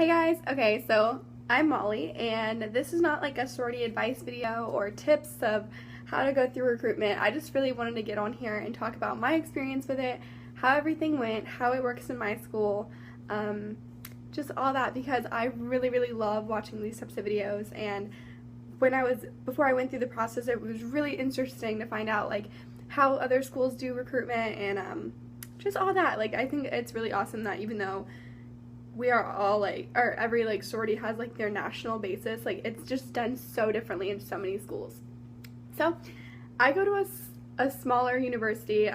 Hey guys, okay, so I'm Molly, and this is not like a sorority advice video or tips of how to go through recruitment. I just really wanted to get on here and talk about my experience with it, how everything went, how it works in my school, just all that, because I really love watching these types of videos. And before I went through the process, it was really interesting to find out like how other schools do recruitment and just all that. Like, I think it's really awesome that even though we are all like, or every like sorority has like their national basis, like it's just done so differently in so many schools. So I go to a smaller university.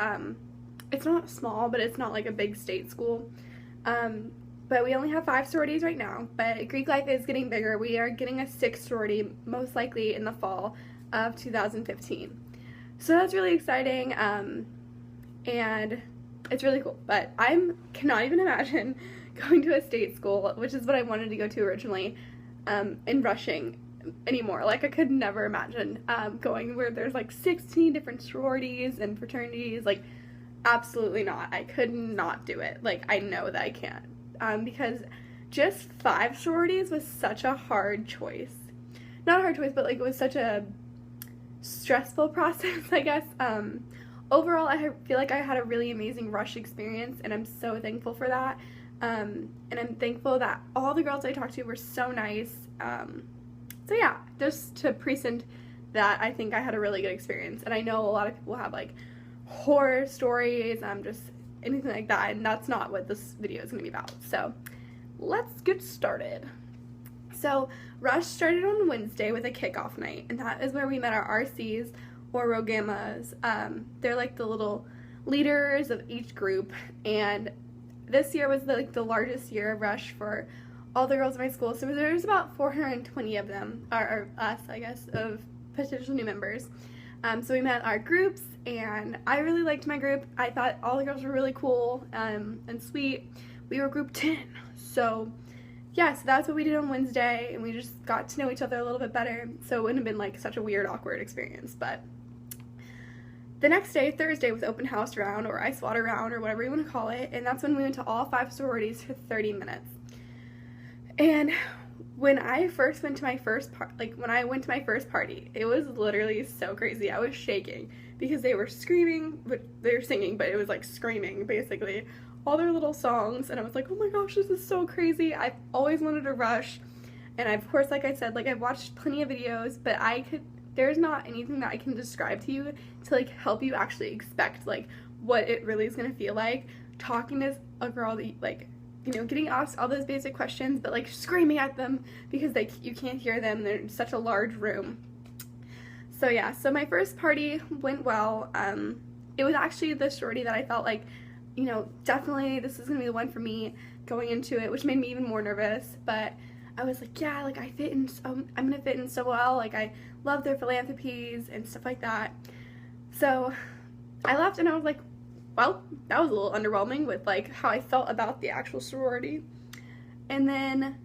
It's not small, but it's not like a big state school. But we only have 5 sororities right now, but Greek life is getting bigger. We are getting a 6th sorority most likely in the fall of 2015. So that's really exciting, and it's really cool. But I cannot even imagine going to a state school, which is what I wanted to go to originally, and rushing anymore. Like, I could never imagine going where there's like 16 different sororities and fraternities. Like, absolutely not. I could not do it. Like, I know that I can't, because just 5 sororities was such a hard choice. Not a hard choice, but like it was such a stressful process, I guess. Overall, I feel like I had a really amazing rush experience, and I'm so thankful for that. And I'm thankful that all the girls I talked to were so nice. So yeah, just to present that, I think I had a really good experience. And I know a lot of people have like horror stories, just anything like that, and that's not what this video is going to be about. So let's get started. So Rush started on Wednesday with a kickoff night, and that is where we met our RCs or Rho Gammas. They're like the little leaders of each group, and this year was the largest year of Rush for all the girls in my school. So there's about 420 of them, or us, I guess, of potential new members. So we met our groups, and I really liked my group. I thought all the girls were really cool and sweet. We were group 10. So yeah, so that's what we did on Wednesday, and we just got to know each other a little bit better. So it wouldn't have been like such a weird, awkward experience. But the next day, Thursday, was open house round or ice water round or whatever you want to call it, and that's when we went to all 5 sororities for 30 minutes. And when I first went to my first party, it was literally so crazy. I was shaking because they were screaming, but they were singing, but it was like screaming basically all their little songs, and I was like, oh my gosh, this is so crazy. I've always wanted to rush, and of course, like I said, like I've watched plenty of videos, but there's not anything that I can describe to you to like help you actually expect like what it really is gonna feel like talking to a girl that like, you know, getting asked all those basic questions, but like screaming at them because you can't hear them. They're in such a large room. So yeah, so my first party went well. It was actually the sorority that I felt like, you know, definitely this is gonna be the one for me going into it, which made me even more nervous. But I was like, yeah, like I'm gonna fit in so well. Like, I love their philanthropies and stuff like that. So I left, and I was like, well, that was a little underwhelming with like how I felt about the actual sorority. And then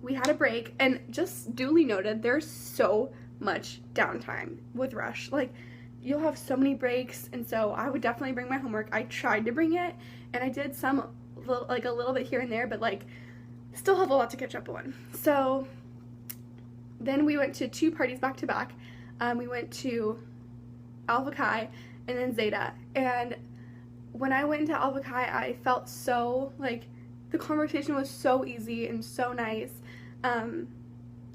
we had a break, and just duly noted, there's so much downtime with Rush. Like, you'll have so many breaks, and so I would definitely bring my homework. I tried to bring it, and I did like a little bit here and there, but like still have a lot to catch up on. So then we went to 2 parties back to back. We went to Alpha Chi and then Zeta, and when I went into Alpha Chi, I felt so like the conversation was so easy and so nice, and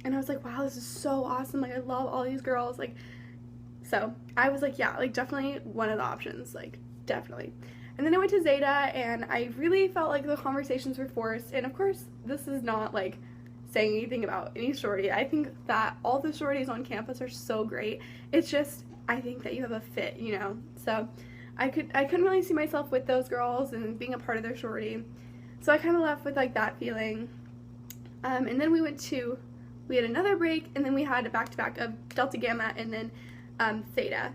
I was like, wow, this is so awesome. Like, I love all these girls. Like, so I was like, yeah, like definitely one of the options, like definitely. And then I went to Zeta, and I really felt like the conversations were forced. And of course, this is not like saying anything about any sorority. I think that all the sororities on campus are so great. It's just, I think that you have a fit, you know. So I couldn't really see myself with those girls and being a part of their sorority. So I kind of left with like that feeling. And then we had another break, and then we had a back-to-back of Delta Gamma and then Theta.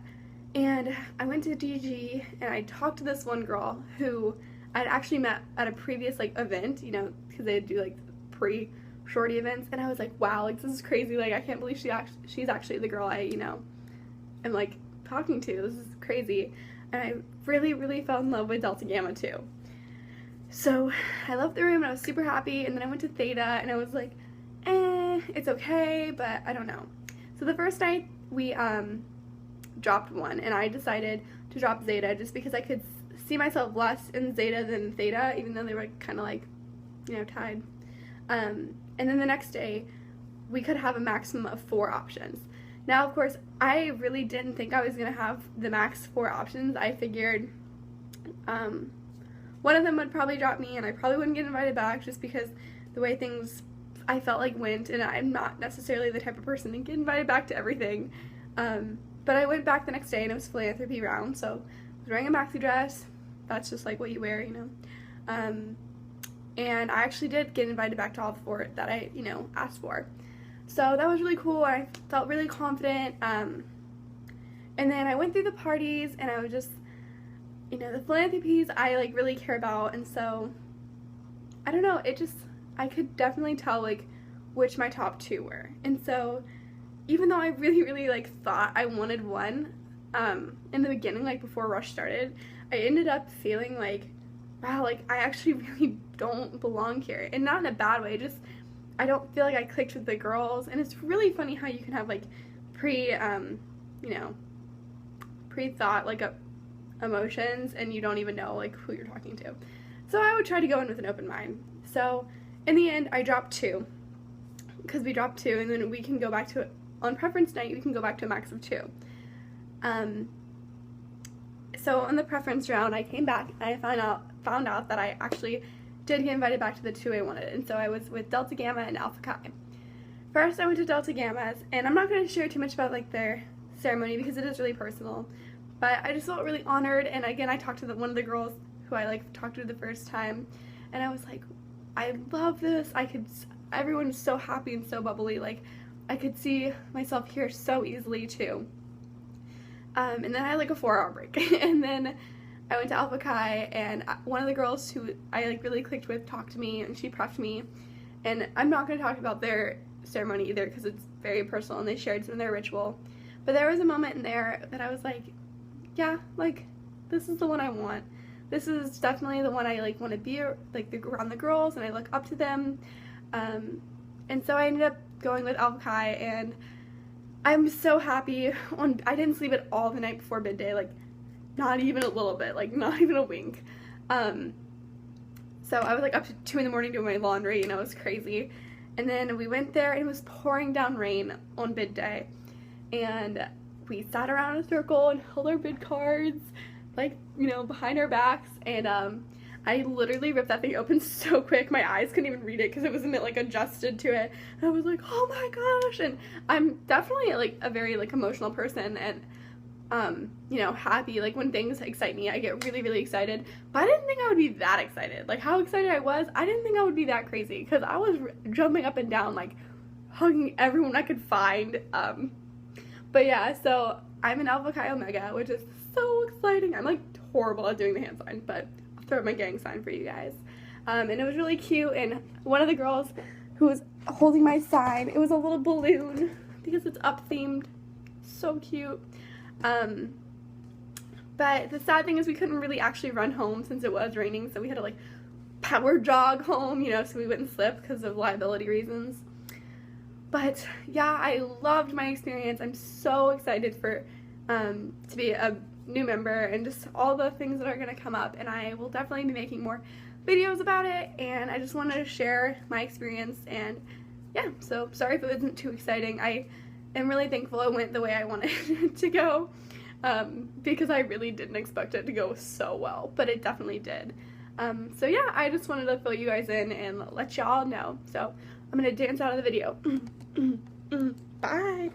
And I went to DG, and I talked to this one girl who I'd actually met at a previous like event, you know, because they do like pre-sorority events, and I was like, wow, like this is crazy. Like, I can't believe she's actually the girl I, you know, am like talking to. This is crazy. And I really fell in love with Delta Gamma too. So I left the room and I was super happy, and then I went to Theta and I was like, it's okay, but I don't know. So the first night we dropped one, and I decided to drop Zeta just because I could see myself less in Zeta than Theta, even though they were kind of like, you know, tied. And then the next day we could have a maximum of 4 options. Now, of course, I really didn't think I was going to have the max 4 options. I figured one of them would probably drop me and I probably wouldn't get invited back just because the way things I felt like went, and I'm not necessarily the type of person to get invited back to everything. But I went back the next day and it was philanthropy round, so I was wearing a maxi dress. That's just like what you wear, you know. And I actually did get invited back to all the 4 that I, you know, asked for. So that was really cool. I felt really confident. And then I went through the parties and I was just, you know, the philanthropies I like really care about, and so I don't know, it just, I could definitely tell like which my top 2 were. And so even though I really like thought I wanted one in the beginning, like before Rush started, I ended up feeling like, wow, like I actually really don't belong here, and not in a bad way, just I don't feel like I clicked with the girls. And it's really funny how you can have like pre-thought like emotions and you don't even know like who you're talking to. So I would try to go in with an open mind. So in the end I dropped 2, because we dropped 2, and then we can go back to it on preference night. We can go back to a max of 2. So on the preference round I came back and I found out that I actually did get invited back to the 2 I wanted, and so I was with Delta Gamma and Alpha Chi. First I went to Delta Gamma's, and I'm not going to share too much about like their ceremony because it is really personal, but I just felt really honored. And again, I talked to one of the girls who I like talked to the first time, and I was like, I love this. Everyone was so happy and so bubbly, like I could see myself here so easily too. And then I had like a 4-hour break and then I went to Alpha Chi, and one of the girls who I like really clicked with talked to me and she prepped me, and I'm not going to talk about their ceremony either because it's very personal and they shared some of their ritual, but there was a moment in there that I was like, yeah, like this is the one I want. This is definitely the one I like want to be like around the girls, and I look up to them. And so I ended up going with Alpha Chi, and I'm so happy. I didn't sleep at all the night before midday, like not even a little bit, like not even a wink. So I was like up to 2 in the morning doing my laundry, you know, it was crazy. And then we went there and it was pouring down rain on bid day, and we sat around in a circle and held our bid cards, like, you know, behind our backs, and I literally ripped that thing open so quick my eyes couldn't even read it because it wasn't like adjusted to it. And I was like, oh my gosh. And I'm definitely like a very like emotional person, and you know, happy, like when things excite me I get really excited, but I didn't think I would be that excited. Like how excited I was, I didn't think I would be that crazy, because I was jumping up and down, like hugging everyone I could find. But yeah, so I'm an Alpha Chi Omega, which is so exciting. I'm like horrible at doing the hand sign, but I'll throw up my gang sign for you guys. And it was really cute, and one of the girls who was holding my sign, it was a little balloon because it's up themed. So cute. But the sad thing is we couldn't really actually run home since it was raining, so we had to like power jog home, you know, so we wouldn't slip because of liability reasons. But yeah, I loved my experience. I'm so excited for to be a new member and just all the things that are going to come up, and I will definitely be making more videos about it, and I just wanted to share my experience. And yeah, so sorry if it wasn't too exciting. I am really thankful it went the way I wanted it to go, because I really didn't expect it to go so well, but it definitely did. So yeah, I just wanted to fill you guys in and let y'all know. So I'm gonna dance out of the video. Bye.